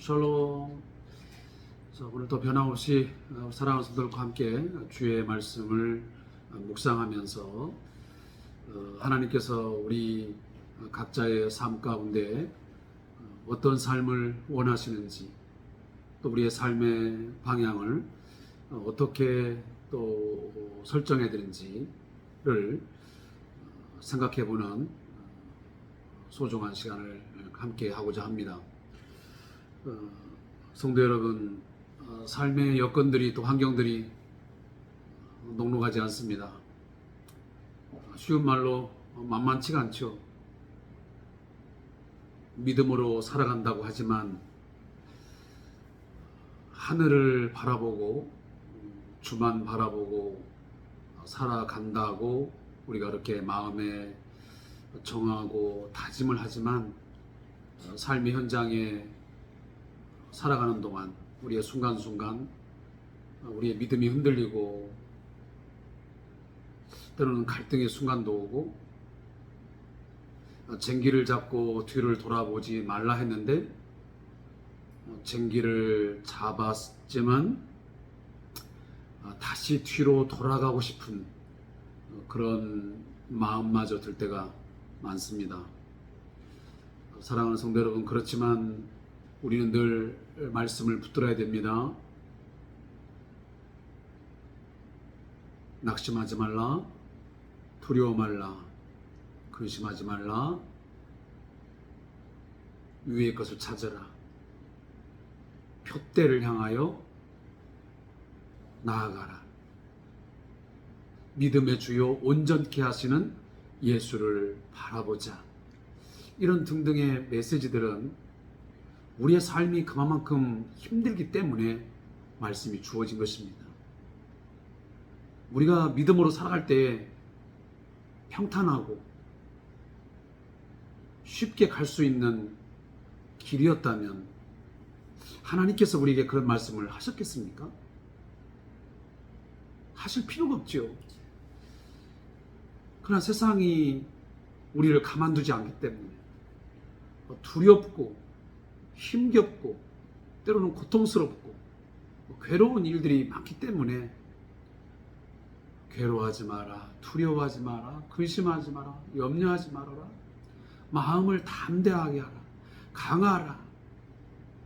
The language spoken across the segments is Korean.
샬롬. 자, 오늘도 변함없이 사랑하는 성도들과 함께 주의 말씀을 묵상하면서 하나님께서 우리 각자의 삶 가운데 어떤 삶을 원하시는지, 또 우리의 삶의 방향을 어떻게 또 설정해야 되는지를 생각해보는 소중한 시간을 함께 하고자 합니다. 성도 여러분, 삶의 여건들이 또 환경들이 녹록하지 않습니다. 쉬운 말로 만만치가 않죠. 믿음으로 살아간다고 하지만 하늘을 바라보고 주만 바라보고 살아간다고 우리가 그렇게 마음에 정하고 다짐을 하지만 삶의 현장에 살아가는 동안 우리의 순간순간 우리의 믿음이 흔들리고 때로는 갈등의 순간도 오고 쟁기를 잡고 뒤를 돌아보지 말라 했는데 쟁기를 잡았지만 다시 뒤로 돌아가고 싶은 그런 마음마저 들 때가 많습니다. 사랑하는 성도 여러분, 그렇지만 우리는 늘 말씀을 붙들어야 됩니다. 낙심하지 말라, 두려워 말라, 근심하지 말라, 위의 것을 찾아라, 표대를 향하여 나아가라, 믿음의 주요 온전케 하시는 예수를 바라보자. 이런 등등의 메시지들은 우리의 삶이 그만큼 힘들기 때문에 말씀이 주어진 것입니다. 우리가 믿음으로 살아갈 때 평탄하고 쉽게 갈 수 있는 길이었다면 하나님께서 우리에게 그런 말씀을 하셨겠습니까? 하실 필요가 없죠. 그러나 세상이 우리를 가만두지 않기 때문에 두렵고 힘겹고 때로는 고통스럽고 괴로운 일들이 많기 때문에 괴로워하지 마라, 두려워하지 마라, 근심하지 마라, 염려하지 말아라, 마음을 담대하게 하라, 강하라,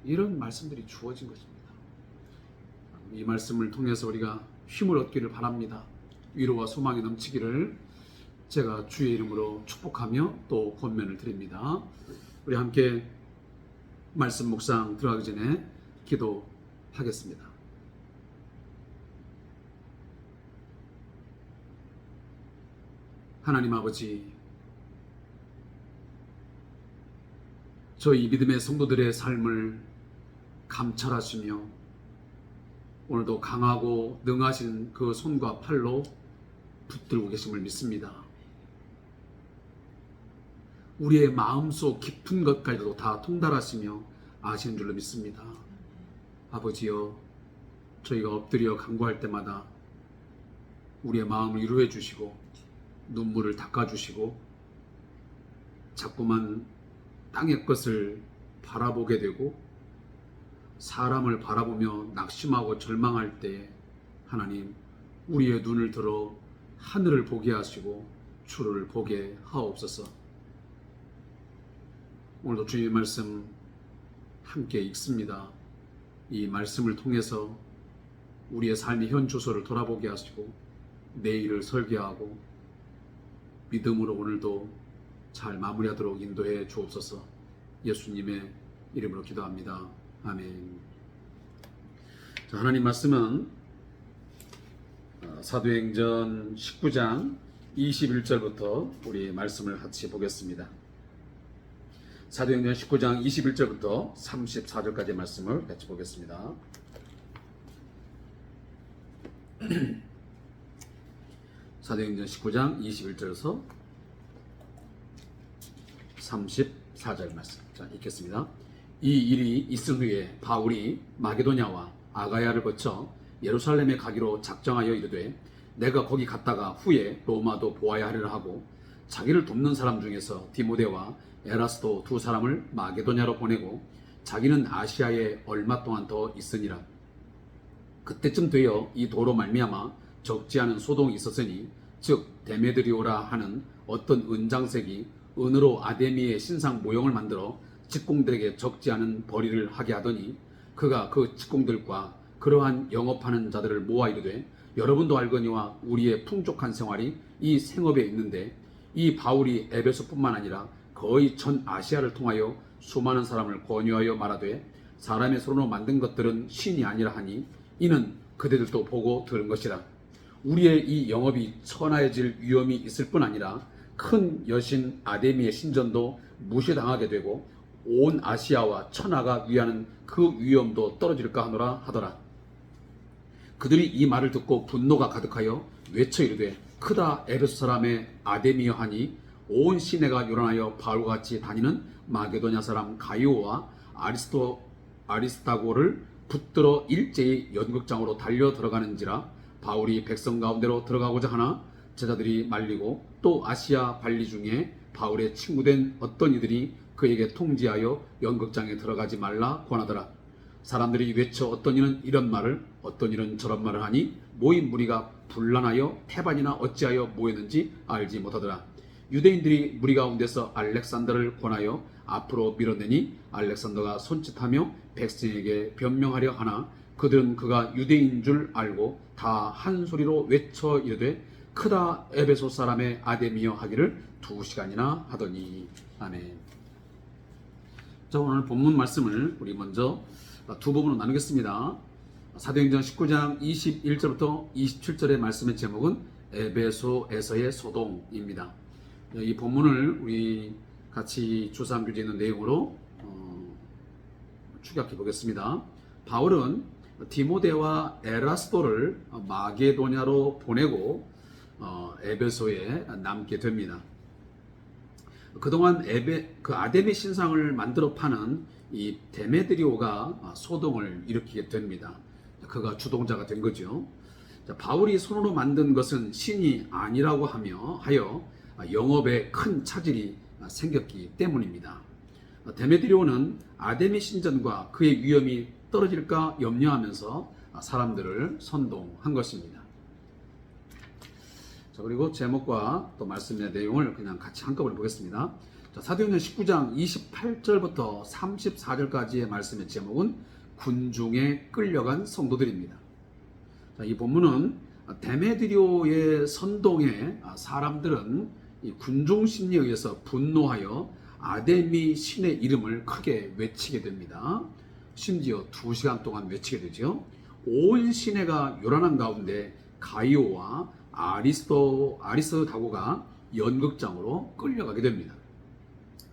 이런 말씀들이 주어진 것입니다. 이 말씀을 통해서 우리가 힘을 얻기를 바랍니다. 위로와 소망이 넘치기를 제가 주의 이름으로 축복하며 또 권면을 드립니다. 우리 함께 말씀 묵상 들어가기 전에 기도하겠습니다. 하나님 아버지, 저희 믿음의 성도들의 삶을 감찰하시며 오늘도 강하고 능하신 그 손과 팔로 붙들고 계심을 믿습니다. 우리의 마음속 깊은 것까지도 다 통달하시며 아시는 줄로 믿습니다. 아버지여, 저희가 엎드려 간구할 때마다 우리의 마음을 위로해 주시고 눈물을 닦아 주시고 자꾸만 땅의 것을 바라보게 되고 사람을 바라보며 낙심하고 절망할 때 하나님, 우리의 눈을 들어 하늘을 보게 하시고 주를 보게 하옵소서. 오늘도 주님의 말씀 함께 읽습니다. 이 말씀을 통해서 우리의 삶의 현 주소를 돌아보게 하시고 내일을 설계하고 믿음으로 오늘도 잘 마무리하도록 인도해 주옵소서. 예수님의 이름으로 기도합니다. 아멘. 자, 하나님 말씀은 사도행전 19장 21절부터 우리 말씀을 같이 보겠습니다. 사도행전 19장 21절부터 34절까지 말씀을 같이 보겠습니다. 사도행전 19장 21절에서 34절 말씀. 자, 읽겠습니다. 이 일이 있은 후에 바울이 마게도냐와 아가야를 거쳐 예루살렘에 가기로 작정하여 이르되 내가 거기 갔다가 후에 로마도 보아야 하리라 하고 자기를 돕는 사람 중에서 디모데와 에라스도 두 사람을 마게도냐로 보내고 자기는 아시아에 얼마 동안 더 있으니라. 그때쯤 되어 이 도로 말미암아 적지 않은 소동이 있었으니 즉 데메드리오라 하는 어떤 은장색이 은으로 아데미의 신상 모형을 만들어 직공들에게 적지 않은 벌이를 하게 하더니 그가 그 직공들과 그러한 영업하는 자들을 모아 이르되 여러분도 알거니와 우리의 풍족한 생활이 이 생업에 있는데 이 바울이 에베소뿐만 아니라 거의 전 아시아를 통하여 수많은 사람을 권유하여 말하되 사람의 손으로 만든 것들은 신이 아니라 하니 이는 그대들도 보고 들은 것이라. 우리의 이 영업이 천하해질 위험이 있을 뿐 아니라 큰 여신 아데미의 신전도 무시당하게 되고 온 아시아와 천하가 위하는 그 위험도 떨어질까 하노라 하더라. 그들이 이 말을 듣고 분노가 가득하여 외쳐 이르되 크다 에베소 사람의 아데미여 하니 온 시내가 요란하여 바울과 같이 다니는 마게도냐 사람 가이오와 아리스타고를 붙들어 일제히 연극장으로 달려 들어가는지라. 바울이 백성 가운데로 들어가고자 하나 제자들이 말리고 또 아시아 관리 중에 바울의 친구된 어떤 이들이 그에게 통지하여 연극장에 들어가지 말라 권하더라. 사람들이 외쳐 어떤 이는 이런 말을 어떤 이는 저런 말을 하니 모인 무리가 분란하여 태반이나 어찌하여 모였는지 알지 못하더라. 유대인들이 무리 가운데서 알렉산더를 권하여 앞으로 밀어내니 알렉산더가 손짓하며 백성에게 변명하려 하나 그들은 그가 유대인 줄 알고 다 한 소리로 외쳐 이르되 크다 에베소 사람의 아데미여 하기를 2시간이나 하더니. 아멘. 자, 오늘 본문 말씀을 우리 먼저 두 부분으로 나누겠습니다. 사도행전 19장 21절부터 27절의 말씀의 제목은 에베소에서의 소동입니다. 이 본문을 우리 같이 주상 교재 있는 내용으로 추격해 보겠습니다. 바울은 디모데와 에라스도를 마게도냐로 보내고 에베소에 남게 됩니다. 그동안 아데미 신상을 만들어 파는 이 데메드리오가 소동을 일으키게 됩니다. 그가 주동자가 된 거죠. 바울이 손으로 만든 것은 신이 아니라고 하여 영업에 큰 차질이 생겼기 때문입니다. 데메드리오는 아데미 신전과 그의 위험이 떨어질까 염려하면서 사람들을 선동한 것입니다. 자, 그리고 제목과 또 말씀의 내용을 그냥 같이 한꺼번에 보겠습니다. 자, 사도행전 19장 28절부터 34절까지의 말씀의 제목은 군중에 끌려간 성도들입니다. 자, 이 본문은 데메드리오의 선동에 사람들은 이 군중 심리에 의해서 분노하여 아데미 신의 이름을 크게 외치게 됩니다. 심지어 2시간 동안 외치게 되죠. 온 시내가 요란한 가운데 가이오와 아리스다고가 연극장으로 끌려가게 됩니다.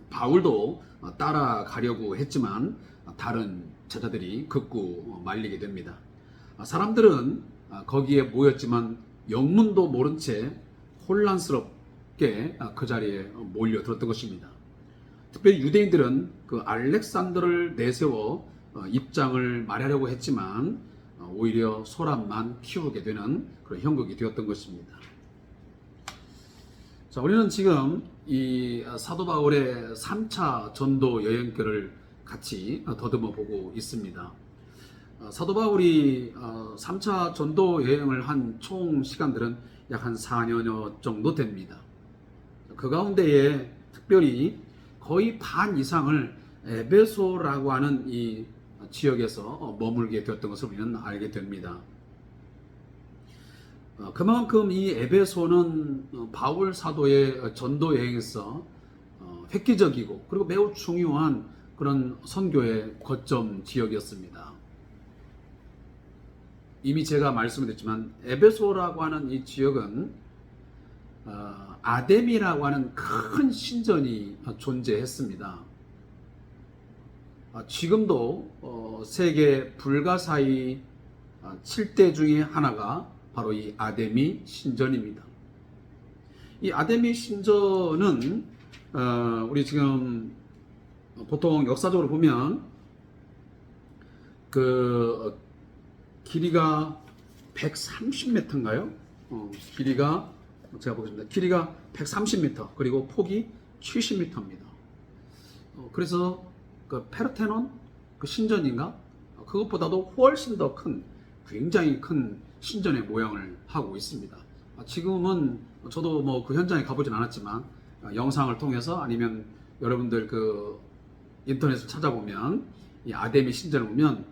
바울도 따라가려고 했지만 다른 제자들이 극구 말리게 됩니다. 사람들은 거기에 모였지만 영문도 모른 채 혼란스럽게 그 자리에 몰려들었던 것입니다. 특별히 유대인들은 그 알렉산더를 내세워 입장을 말하려고 했지만 오히려 소란만 키우게 되는 그런 형국이 되었던 것입니다. 자, 우리는 지금 이 사도 바울의 3차 전도 여행길을 같이 더듬어 보고 있습니다. 사도 바울이 3차 전도 여행을 한 총 시간들은 약 한 4년여 정도 됩니다. 그 가운데에 특별히 거의 반 이상을 에베소라고 하는 이 지역에서 머물게 되었던 것을 우리는 알게 됩니다. 그만큼 이 에베소는 바울 사도의 전도 여행에서 획기적이고 그리고 매우 중요한 그런 선교의 거점 지역이었습니다. 이미 제가 말씀드렸지만 에베소라고 하는 이 지역은 아데미라고 하는 큰 신전이 존재했습니다. 지금도 세계 불가사의 7대 중에 하나가 바로 이 아데미 신전입니다. 이 아데미 신전은 우리 지금 보통 역사적으로 보면 그 길이가 130m인가요? 길이가 제가 보겠습니다. 길이가 130m 그리고 폭이 70m입니다. 그래서 그 페르테논 그 신전인가? 그것보다도 훨씬 더 큰, 굉장히 큰 신전의 모양을 하고 있습니다. 지금은 저도 뭐 그 현장에 가보진 않았지만 영상을 통해서 아니면 여러분들 그 인터넷을 찾아보면 이 아데미 신전을 보면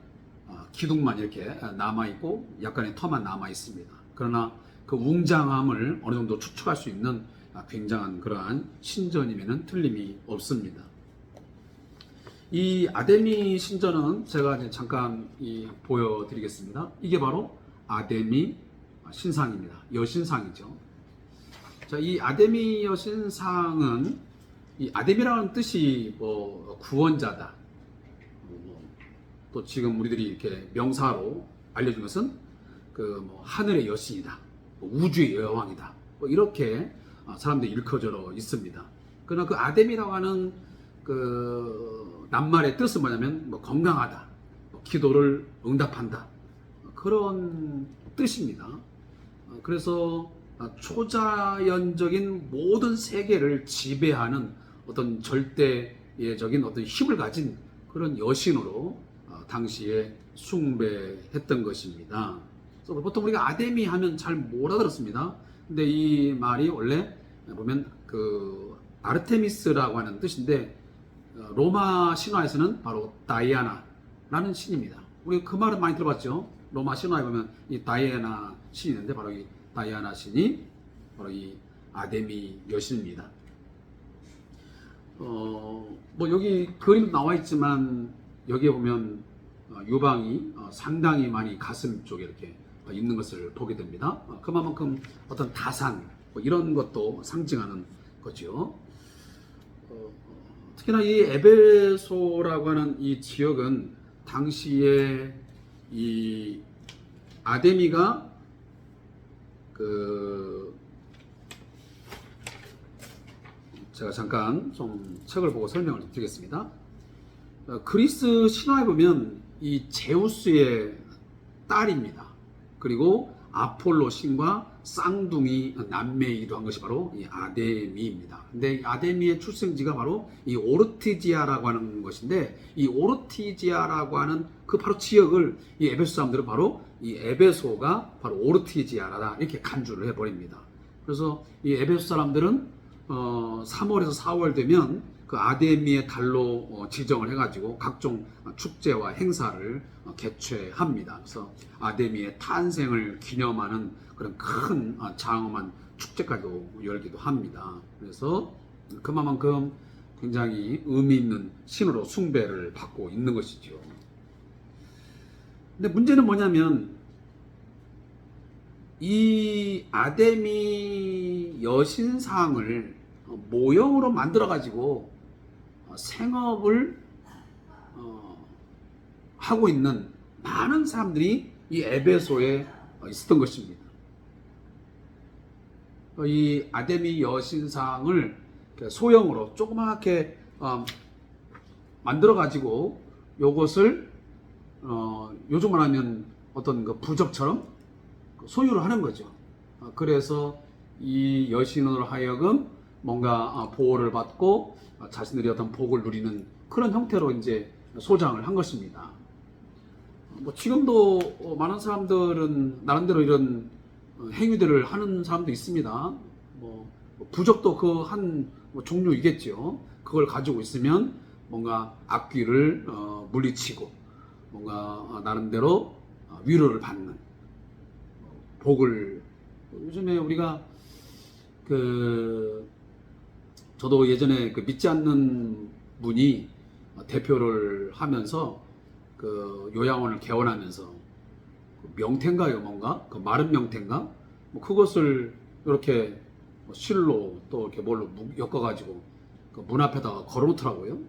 기둥만 이렇게 남아 있고 약간의 터만 남아 있습니다. 그러나 그 웅장함을 어느 정도 추측할 수 있는 굉장한 그러한 신전임에는 틀림이 없습니다. 이 아데미 신전은 제가 이제 잠깐 보여드리겠습니다. 이게 바로 아데미 신상입니다. 여신상이죠. 자, 이 아데미 여신상은 이 아데미라는 뜻이 뭐 구원자다. 또 지금 우리들이 이렇게 명사로 알려준 것은 그 뭐 하늘의 여신이다, 우주의 여왕이다, 뭐 이렇게 사람들이 일컬어져 있습니다. 그러나 그 아데미라고 하는 그 낱말의 뜻은 뭐냐면 뭐 건강하다, 뭐 기도를 응답한다, 그런 뜻입니다. 그래서 초자연적인 모든 세계를 지배하는 어떤 절대적인 어떤 힘을 가진 그런 여신으로 당시에 숭배했던 것입니다. 그래서 보통 우리가 아데미 하면 잘 못 알아들었습니다. 근데 이 말이 원래 보면 그 아르테미스라고 하는 뜻인데 로마 신화에서는 바로 다이아나라는 신입니다. 우리 그 말은 많이 들어봤죠. 로마 신화에 보면 이 다이아나 신이 있는데 바로 이 다이아나 신이 바로 이 아데미 여신입니다. 뭐 여기 그림 나와 있지만 여기에 보면 유방이 상당히 많이 가슴 쪽에 이렇게 있는 것을 보게 됩니다. 그만큼 어떤 다산 뭐 이런 것도 상징하는 거죠. 특히나 이 에베소라고 하는 이 지역은 당시에 이 아데미가 제가 잠깐 좀 책을 보고 설명을 드리겠습니다. 그리스 신화에 보면 이 제우스의 딸입니다. 그리고 아폴로 신과 쌍둥이 남매이기도 한 것이 바로 이 아데미입니다. 근데 이 아데미의 출생지가 바로 이 오르티지아라고 하는 것인데, 이 오르티지아라고 하는 그 바로 지역을 이 에베소 사람들은 바로 이 에베소가 바로 오르티지아라다 이렇게 간주를 해버립니다. 그래서 이 에베소 사람들은 3월에서 4월 되면 그 아데미의 달로 지정을 해가지고 각종 축제와 행사를 개최합니다. 그래서 아데미의 탄생을 기념하는 그런 큰 장엄한 축제까지도 열기도 합니다. 그래서 그만큼 굉장히 의미 있는 신으로 숭배를 받고 있는 것이죠. 근데 문제는 뭐냐면 이 아데미 여신상을 모형으로 만들어 가지고 생업을 하고 있는 많은 사람들이 이 에베소에 있었던 것입니다. 이 아데미 여신상을 소형으로 조그맣게 만들어 가지고 요것을 요즘 말하면 어떤 그 부적처럼 소유를 하는 거죠. 그래서 이 여신으로 하여금 뭔가 보호를 받고 자신들이 어떤 복을 누리는 그런 형태로 이제 소장을 한 것입니다. 뭐 지금도 많은 사람들은 나름대로 이런 행위들을 하는 사람도 있습니다. 뭐 부적도 그 한 종류이겠죠. 그걸 가지고 있으면 뭔가 악귀를 물리치고 뭔가 나름대로 위로를 받는 복을. 요즘에 우리가 저도 예전에 믿지 않는 분이 대표를 하면서 요양원을 개원하면서 명태인가요, 뭔가 그 마른 명태인가 뭐 그것을 이렇게 실로 또 이렇게 뭘로 엮어가지고 그 문 앞에다가 걸어놓더라고요.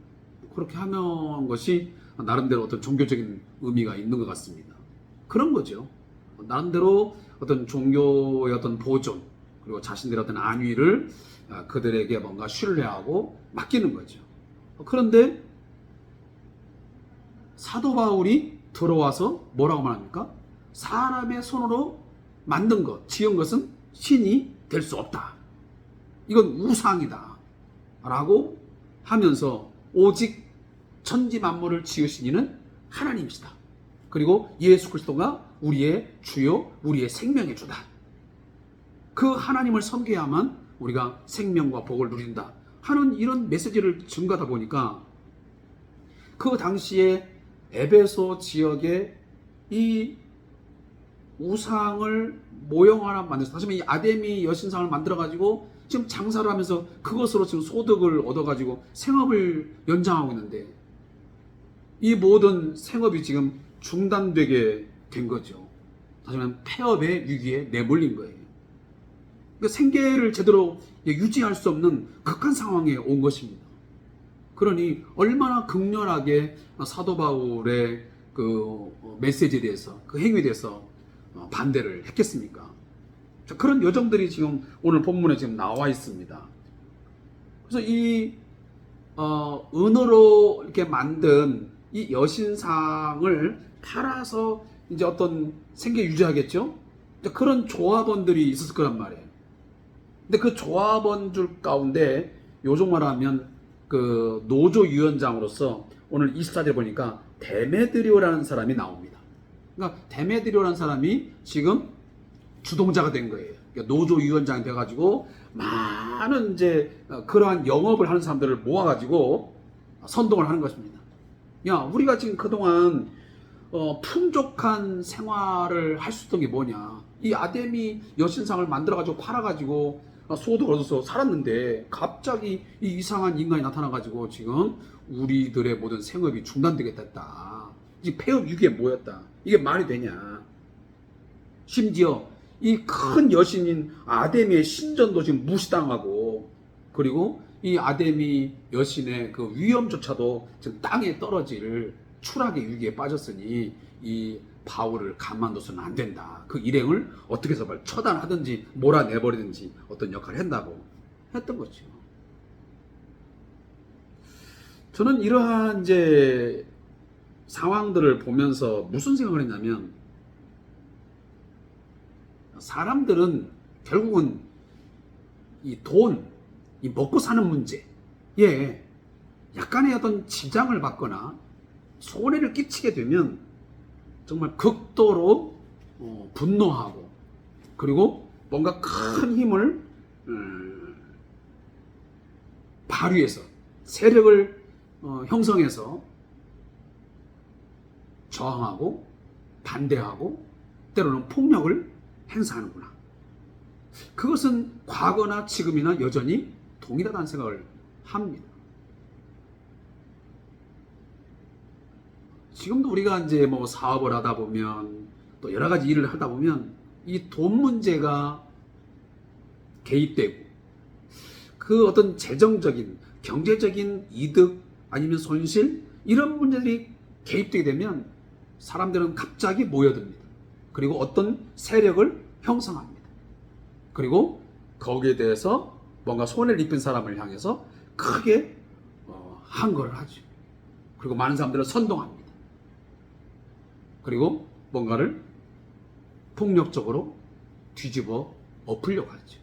그렇게 하는 것이 나름대로 어떤 종교적인 의미가 있는 것 같습니다. 그런 거죠. 나름대로 어떤 종교의 어떤 보존 그리고 자신들의 어떤 안위를 그들에게 뭔가 신뢰하고 맡기는 거죠. 그런데 사도 바울이 들어와서 뭐라고 말합니까? 사람의 손으로 만든 것, 지은 것은 신이 될 수 없다. 이건 우상이다. 라고 하면서 오직 천지 만물을 지으신 이는 하나님이시다. 그리고 예수 그리스도가 우리의 주요, 우리의 생명의 주다. 그 하나님을 섬겨야만 우리가 생명과 복을 누린다 하는 이런 메시지를 증거하다 보니까 그 당시에 에베소 지역에 이 우상을 모형 하나 만들어서, 다시 이 아데미 여신상을 만들어가지고 지금 장사를 하면서 그것으로 지금 소득을 얻어가지고 생업을 연장하고 있는데, 이 모든 생업이 지금 중단되게 된 거죠. 다시 말하면 폐업의 위기에 내몰린 거예요. 그러니까 생계를 제대로 유지할 수 없는 극한 상황에 온 것입니다. 그러니 얼마나 극렬하게 사도 바울의 그 메시지에 대해서, 그 행위에 대해서 반대를 했겠습니까? 그런 여정들이 지금 오늘 본문에 지금 나와 있습니다. 그래서 이 은으로 이렇게 만든 이 여신상을 팔아서 이제 어떤 생계 유지하겠죠? 그런 조합원들이 있었을 거란 말이에요. 근데 그 조합원들 가운데 요즘 말하면 그 노조위원장으로서 오늘 24절에 보니까 데메드리오라는 사람이 나옵니다. 그러니까 데메드리오라는 사람이 지금 주동자가 된 거예요. 그러니까 노조위원장이 돼가지고 많은 이제 그러한 영업을 하는 사람들을 모아가지고 선동을 하는 것입니다. 야, 우리가 지금 그동안 풍족한 생활을 할 수 있던 게 뭐냐? 이 아데미 여신상을 만들어가지고 팔아가지고 소득을 얻어서 살았는데 갑자기 이 이상한 인간이 나타나가지고 지금 우리들의 모든 생업이 중단되겠다. 이 폐업 위기에 모였다. 이게 말이 되냐? 심지어 이 큰 여신인 아데미의 신전도 지금 무시당하고, 그리고 이 아데미 여신의 그 위엄조차도 지금 땅에 떨어질 추락의 위기에 빠졌으니 이 바울을 가만둬서는 안 된다. 그 일행을 어떻게 해서 처단하든지 몰아내버리든지 어떤 역할을 한다고 했던 거죠. 저는 이러한 이제 상황들을 보면서 무슨 생각을 했냐면, 사람들은 결국은 이 돈, 이 먹고 사는 문제에 약간의 어떤 지장을 받거나 손해를 끼치게 되면 정말 극도로 분노하고, 그리고 뭔가 큰 힘을 발휘해서 세력을 형성해서 저항하고 반대하고 때로는 폭력을 행사하는구나. 그것은 과거나 지금이나 여전히 동일하다는 생각을 합니다. 지금도 우리가 이제 뭐 사업을 하다 보면 또 여러 가지 일을 하다 보면 이 돈 문제가 개입되고, 그 어떤 재정적인 경제적인 이득 아니면 손실, 이런 문제들이 개입되게 되면 사람들은 갑자기 모여듭니다. 그리고 어떤 세력을 형성합니다. 그리고 거기에 대해서 뭔가 손해를 입힌 사람을 향해서 크게 항거를 하죠. 그리고 많은 사람들을 선동합니다. 그리고 뭔가를 폭력적으로 뒤집어 엎으려고 하죠.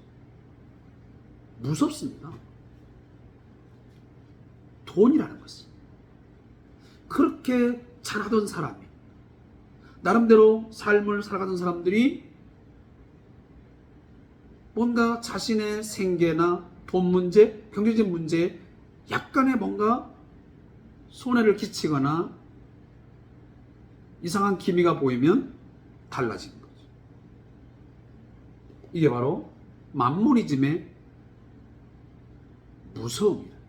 무섭습니다. 돈이라는 것은 그렇게 잘하던 사람이, 나름대로 삶을 살아가던 사람들이 뭔가 자신의 생계나 돈 문제, 경제적 문제에 약간의 뭔가 손해를 끼치거나 이상한 기미가 보이면 달라지는 거죠. 이게 바로 만모니즘의 무서움이에요.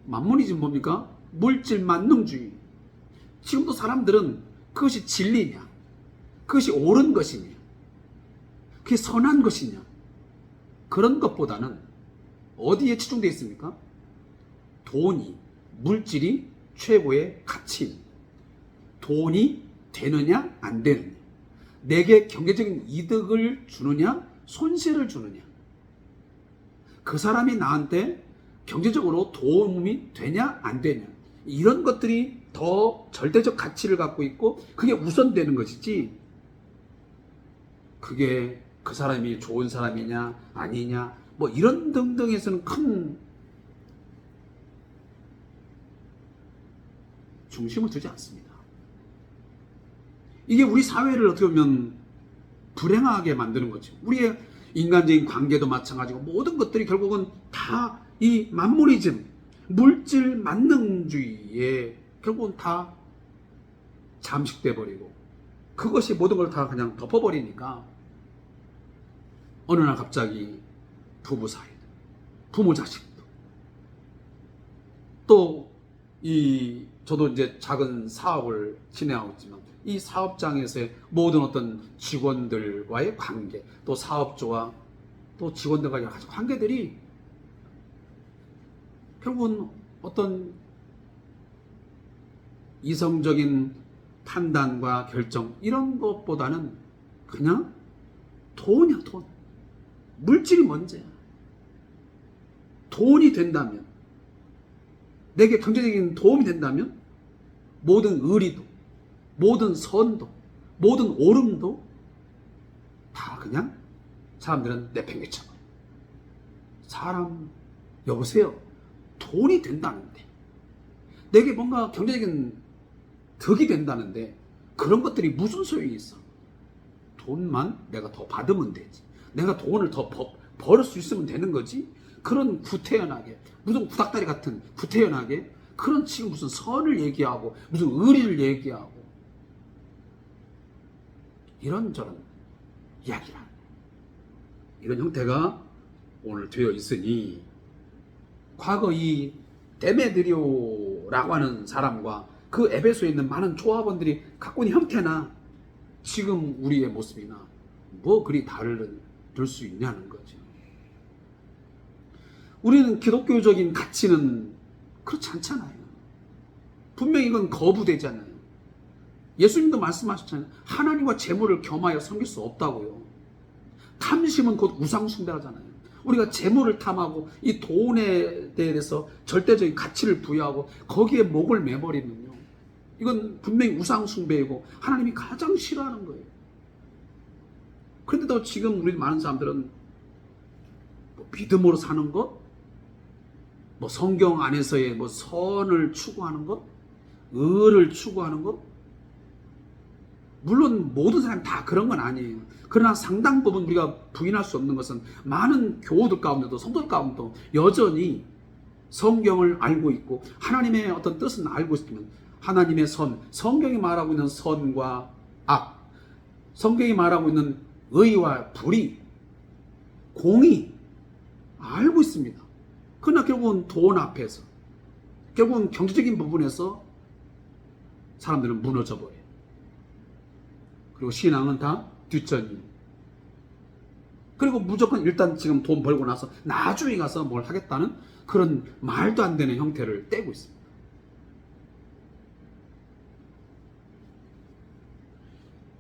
만모니즘 뭡니까? 물질 만능주의. 지금도 사람들은 그것이 진리냐, 그것이 옳은 것이냐, 그게 선한 것이냐, 그런 것보다는 어디에 치중되어 있습니까? 돈이, 물질이 최고의 가치입니다. 돈이 되느냐 안 되느냐, 내게 경제적인 이득을 주느냐 손실을 주느냐, 그 사람이 나한테 경제적으로 도움이 되냐 안 되냐, 이런 것들이 더 절대적 가치를 갖고 있고 그게 우선되는 것이지, 그게 그 사람이 좋은 사람이냐 아니냐 뭐 이런 등등에서는 큰 중심을 두지 않습니다. 이게 우리 사회를 어떻게 보면 불행하게 만드는 거죠. 우리의 인간적인 관계도 마찬가지고 모든 것들이 결국은 다 이 만모니즘, 물질 만능주의에 결국은 다 잠식돼 버리고 그것이 모든 걸 다 그냥 덮어버리니까 어느 날 갑자기 부부 사이도, 부모 자식도 또 저도 이제 작은 사업을 진행하고 있지만 이 사업장에서의 모든 어떤 직원들과의 관계, 또 사업주와 또 직원들과의 여러 가지 관계들이 결국은 어떤 이성적인 판단과 결정 이런 것보다는 그냥 돈이야, 돈. 물질이 먼저야. 돈이 된다면, 내게 경제적인 도움이 된다면 모든 의리도, 모든 선도, 모든 옳음도 다 그냥 사람들은 내팽개쳐. 사람 여보세요. 돈이 된다는데, 내게 뭔가 경제적인 덕이 된다는데 그런 것들이 무슨 소용이 있어? 돈만 내가 더 받으면 되지. 내가 돈을 더 벌을 수 있으면 되는 거지. 그런 구태연하게, 무슨 구닥다리 같은 구태연하게 그런 지금 무슨 선을 얘기하고 무슨 의리를 얘기하고 이런저런 이야기라. 이런 형태가 오늘 되어 있으니 과거 이 데메드리오라고 하는 사람과 그 에베소에 있는 많은 조합원들이 갖고 있는 형태나 지금 우리의 모습이나 뭐 그리 다를 수 있냐는 거죠. 우리는 기독교적인 가치는 그렇지 않잖아요. 분명히 이건 거부되잖아요. 예수님도 말씀하셨잖아요. 하나님과 재물을 겸하여 섬길 수 없다고요. 탐심은 곧 우상숭배하잖아요. 우리가 재물을 탐하고 이 돈에 대해서 절대적인 가치를 부여하고 거기에 목을 매버리면요, 이건 분명히 우상숭배이고 하나님이 가장 싫어하는 거예요. 그런데도 지금 우리 많은 사람들은 뭐 믿음으로 사는 것, 뭐 성경 안에서의 뭐 선을 추구하는 것, 의를 추구하는 것, 물론 모든 사람이 다 그런 건 아니에요. 그러나 상당 부분 우리가 부인할 수 없는 것은 많은 교우들 가운데도, 성도들 가운데도 여전히 성경을 알고 있고 하나님의 어떤 뜻은 알고 있으면 하나님의 선, 성경이 말하고 있는 선과 악, 성경이 말하고 있는 의와 불의, 공의 알고 있습니다. 그러나 결국은 돈 앞에서, 결국은 경제적인 부분에서 사람들은 무너져 버려요. 그리고 신앙은 다 뒷전이에요. 그리고 무조건 일단 지금 돈 벌고 나서 나중에 가서 뭘 하겠다는 그런 말도 안 되는 형태를 떼고 있습니다.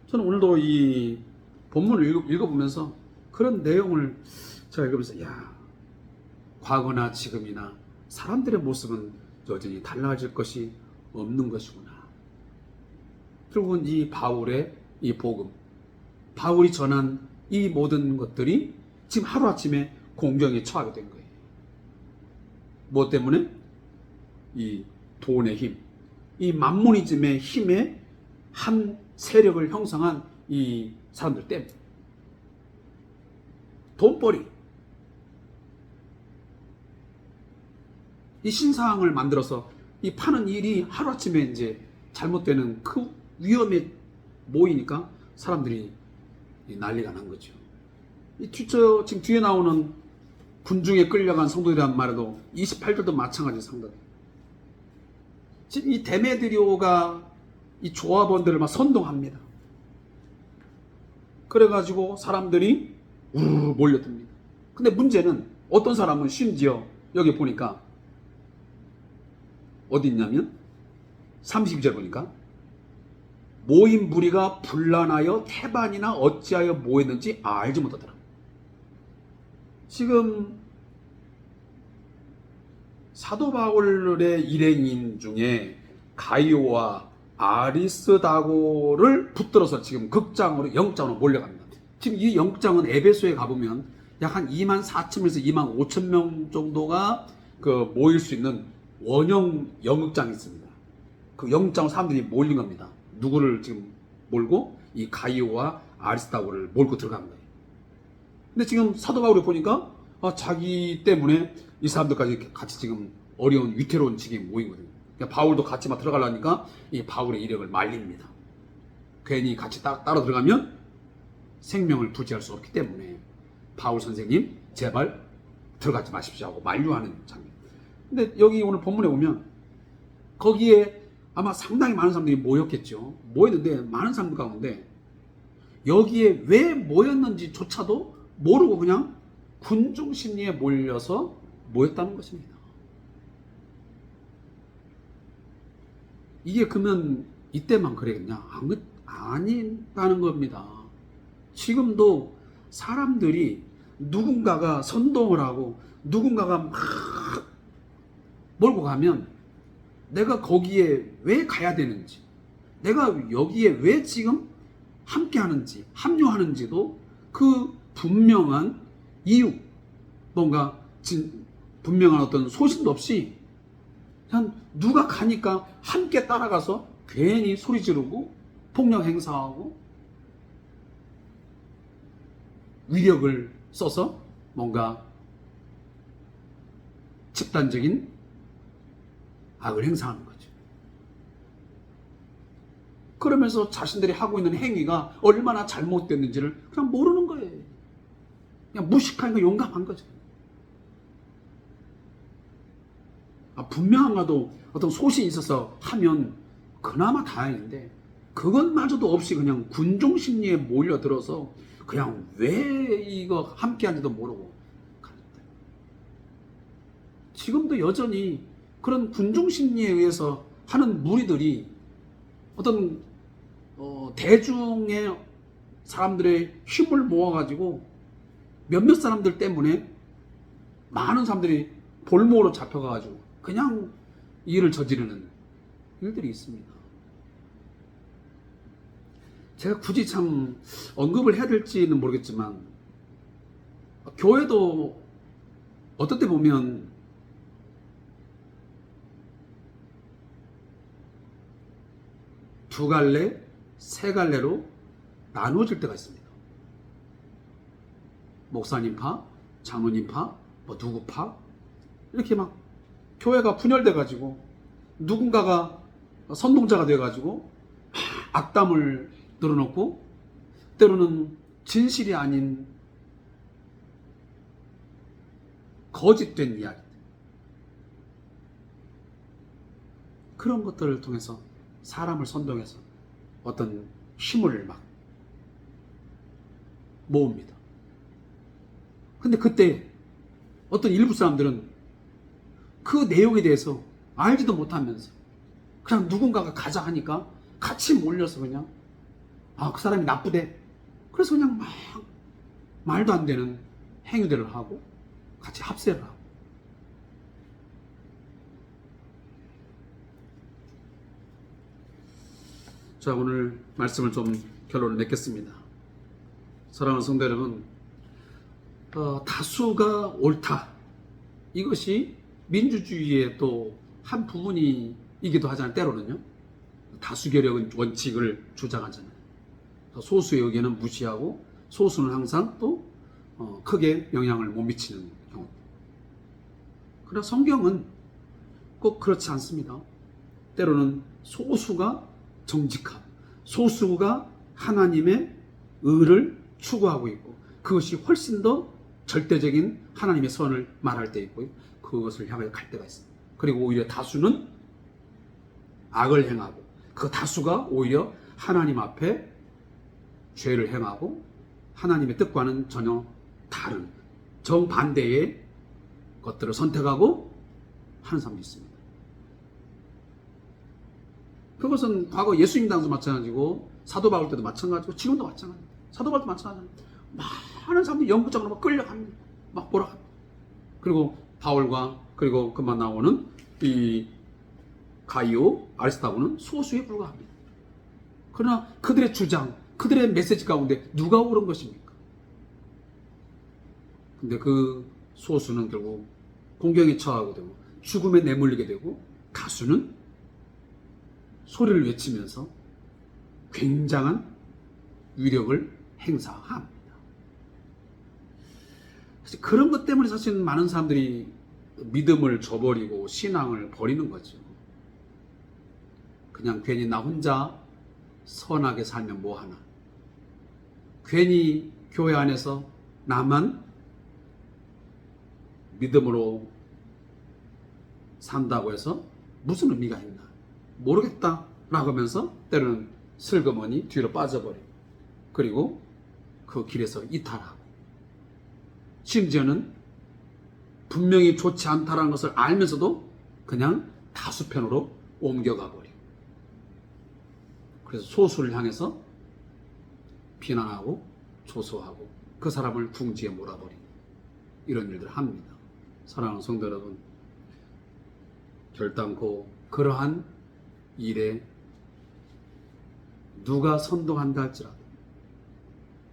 저는 오늘도 이 본문을 읽어보면서 그런 내용을 제가 읽으면서 과거나 지금이나 사람들의 모습은 여전히 달라질 것이 없는 것이구나. 결국은 이 바울의 이 복음, 바울이 전한 이 모든 것들이 지금 하루아침에 공경에 처하게 된 거예요. 무엇 때문에? 이 돈의 힘, 이 만모니즘의 힘에 한 세력을 형성한 이 사람들 때문에. 돈벌이. 이 신상을 만들어서 이 파는 일이 하루아침에 이제 잘못되는 그 위험에 모이니까 사람들이 난리가 난 거죠. 지금 뒤에 나오는 군중에 끌려간 성도들이란 말에도 28절도 마찬가지 상당히. 지금 이 데메드리오가 이 조합원들을 막 선동합니다. 그래가지고 사람들이 우르르 몰려듭니다. 근데 문제는 어떤 사람은 심지어 여기 보니까 어디 있냐면 32절 보니까 모인 무리가 분란하여 태반이나 어찌하여 모였는지 알지 못하더라. 지금 사도 바울의 일행인 중에 가이오와 아리스다고를 붙들어서 지금 극장으로 영장으로 몰려갑니다. 지금 이 영장은 에베소에 가보면 약 한 2만 4천에서 2만 5천 명 정도가 그 모일 수 있는 원형 영극장이 있습니다. 그 영장으로 사람들이 몰린 겁니다. 누구를 지금 몰고 이 가이오와 아리스타고를 몰고 들어간 거예요. 근데 지금 사도 바울이 보니까 자기 때문에 이 사람들까지 같이 지금 어려운 위태로운 지경에 모이거든요. 그러니까 바울도 같이 막 들어가려니까 이 바울의 이력을 말립니다. 괜히 같이 따로 들어가면 생명을 부지할 수 없기 때문에 바울 선생님 제발 들어가지 마십시오 하고 만류하는 장면. 근데 여기 오늘 본문에 보면 거기에 아마 상당히 많은 사람들이 모였겠죠. 모였는데 많은 사람들 가운데 여기에 왜 모였는지조차도 모르고 그냥 군중 심리에 몰려서 모였다는 것입니다. 이게 그러면 이때만 그랬냐? 아니라는 겁니다. 지금도 사람들이 누군가가 선동을 하고 누군가가 막 몰고 가면 내가 거기에 왜 가야 되는지, 내가 여기에 왜 지금 함께 하는지, 합류하는지도 그 분명한 이유, 뭔가 분명한 어떤 소신도 없이 그냥 누가 가니까 함께 따라가서 괜히 소리 지르고 폭력 행사하고 위력을 써서 뭔가 집단적인 악을 행사하는 거죠. 그러면서 자신들이 하고 있는 행위가 얼마나 잘못됐는지를 그냥 모르는 거예요. 그냥 무식하니까 용감한 거죠. 분명하도 어떤 소신이 있어서 하면 그나마 다행인데 그것마저도 없이 그냥 군중 심리에 몰려들어서 그냥 왜 이거 함께하는지도 모르고 지금도 여전히 그런 군중 심리에 의해서 하는 무리들이 어떤 대중의 사람들의 힘을 모아가지고 몇몇 사람들 때문에 많은 사람들이 볼모로 잡혀가가지고 그냥 일을 저지르는 일들이 있습니다. 제가 굳이 참 언급을 해야 될지는 모르겠지만 교회도 어떨 때 보면 두 갈래, 세 갈래로 나누어질 때가 있습니다. 목사님파, 장로님파, 누구파 이렇게 막 교회가 분열돼가지고 누군가가 선동자가 돼가지고 악담을 늘어놓고 때로는 진실이 아닌 거짓된 이야기, 그런 것들을 통해서 사람을 선동해서 어떤 힘을 막 모읍니다. 근데 그때 어떤 일부 사람들은 그 내용에 대해서 알지도 못하면서 그냥 누군가가 가자 하니까 같이 몰려서 그냥 그 사람이 나쁘대. 그래서 그냥 막 말도 안 되는 행위들을 하고 같이 합세를 하고. 자, 오늘 말씀을 좀 결론을 맺겠습니다. 사랑하는 성도 여러분, 다수가 옳다. 이것이 민주주의의 또 한 부분이기도 하잖아요. 때로는요. 다수결의 원칙을 주장하잖아요. 소수의 의견은 무시하고 소수는 항상 또 크게 영향을 못 미치는 경우. 그러나 성경은 꼭 그렇지 않습니다. 때로는 소수가 정직함, 소수가 하나님의 의를 추구하고 있고 그것이 훨씬 더 절대적인 하나님의 선을 말할 때 있고요. 그것을 향해 갈 때가 있습니다. 그리고 오히려 다수는 악을 행하고 그 다수가 오히려 하나님 앞에 죄를 행하고 하나님의 뜻과는 전혀 다른 정반대의 것들을 선택하고 하는 사람도 있습니다. 그것은 과거 예수님 당시도 마찬가지고 사도 바울 때도 마찬가지고 지금도 마찬가지입니다. 사도 바울도 마찬가지입니다. 많은 사람들이 영구적으로 막 끌려갑니다. 막 몰아갑니다. 그리고 바울과 그리고 그만 나오는 이 가이오, 아리스타고는 소수에 불과합니다. 그러나 그들의 주장, 그들의 메시지 가운데 누가 옳은 것입니까? 근데 그 소수는 결국 공경에 처하게 되고 죽음에 내몰리게 되고 다수는 소리를 외치면서 굉장한 위력을 행사합니다. 그런 것 때문에 사실 많은 사람들이 믿음을 저버리고 신앙을 버리는 거죠. 그냥 괜히 나 혼자 선하게 살면 뭐하나, 괜히 교회 안에서 나만 믿음으로 산다고 해서 무슨 의미가 있나 모르겠다 라고 하면서 때로는 슬그머니 뒤로 빠져버리고, 그리고 그 길에서 이탈하고, 심지어는 분명히 좋지 않다는 것을 알면서도 그냥 다수편으로 옮겨가 버리고, 그래서 소수를 향해서 비난하고 조소하고 그 사람을 궁지에 몰아버리고 이런 일들을 합니다. 사랑하는 성도 여러분, 결단코 그러한 일에 누가 선동한다 할지라도,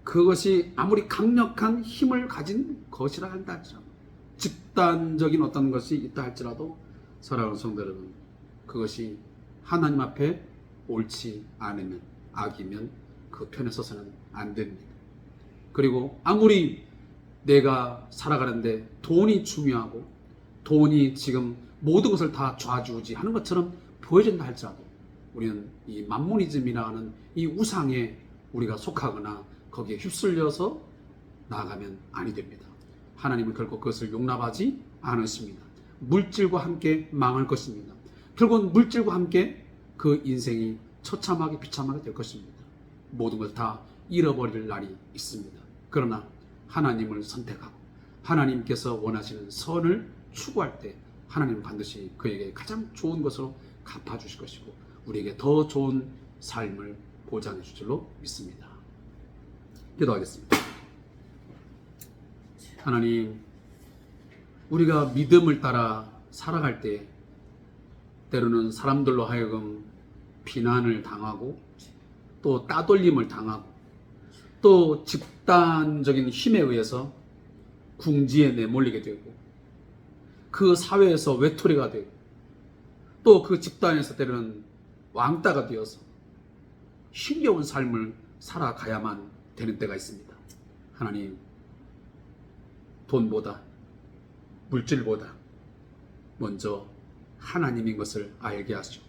그것이 아무리 강력한 힘을 가진 것이라 한다 할지라도, 집단적인 어떤 것이 있다 할지라도, 사랑하는 성도 여러분, 그것이 하나님 앞에 옳지 않으면, 악이면 그 편에 서서는 안 됩니다. 그리고 아무리 내가 살아가는데 돈이 중요하고 돈이 지금 모든 것을 다 좌지우지하는 것처럼 보여진다 할지라도, 우리는 이 만모니즘이라는 이 우상에 우리가 속하거나 거기에 휩쓸려서 나아가면 아니 됩니다. 하나님은 결코 그것을 용납하지 않으십니다. 물질과 함께 망할 것입니다. 결국은 물질과 함께 그 인생이 처참하게 비참하게 될 것입니다. 모든 걸 다 잃어버릴 날이 있습니다. 그러나 하나님을 선택하고 하나님께서 원하시는 선을 추구할 때 하나님은 반드시 그에게 가장 좋은 것으로 갚아주실 것이고 우리에게 더 좋은 삶을 보장해 줄 줄로 믿습니다. 기도하겠습니다. 하나님, 우리가 믿음을 따라 살아갈 때 때로는 사람들로 하여금 비난을 당하고 또 따돌림을 당하고 또 집단적인 힘에 의해서 궁지에 내몰리게 되고 그 사회에서 외톨이가 되고 또 그 집단에서 때로는 왕따가 되어서 힘겨운 삶을 살아가야만 되는 때가 있습니다. 하나님, 돈보다 물질보다 먼저 하나님인 것을 알게 하시고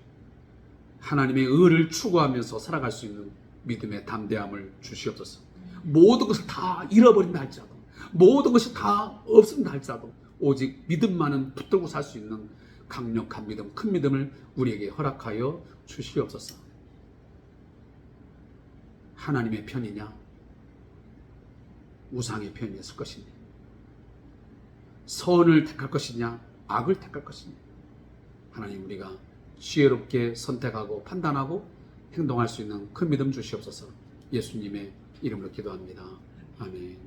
하나님의 의를 추구하면서 살아갈 수 있는 믿음의 담대함을 주시옵소서. 모든 것을 다 잃어버린다 할지라도, 모든 것이 다 없습니다 할지라도 오직 믿음만은 붙들고 살 수 있는 강력한 믿음, 큰 믿음을 우리에게 허락하여 주시옵소서. 하나님의 편이냐 우상의 편이 있을 것이냐, 선을 택할 것이냐 악을 택할 것이냐, 하나님, 우리가 지혜롭게 선택하고 판단하고 행동할 수 있는 큰 믿음 주시옵소서. 예수님의 이름으로 기도합니다. 아멘.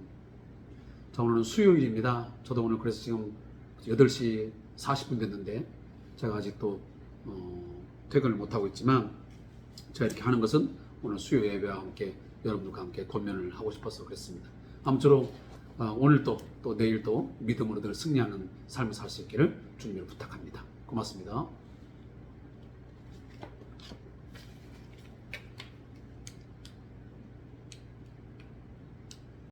자, 오늘은 수요일입니다. 저도 오늘 그래서 지금 8시 40분 됐는데 제가 아직도 퇴근을 못하고 있지만 제가 이렇게 하는 것은 오늘 수요 예배와 함께 여러분들과 함께 권면을 하고 싶어서 그랬습니다. 아무쪼록 오늘도 또 내일도 믿음으로 늘 승리하는 삶을 살 수 있기를 주님을 부탁합니다. 고맙습니다.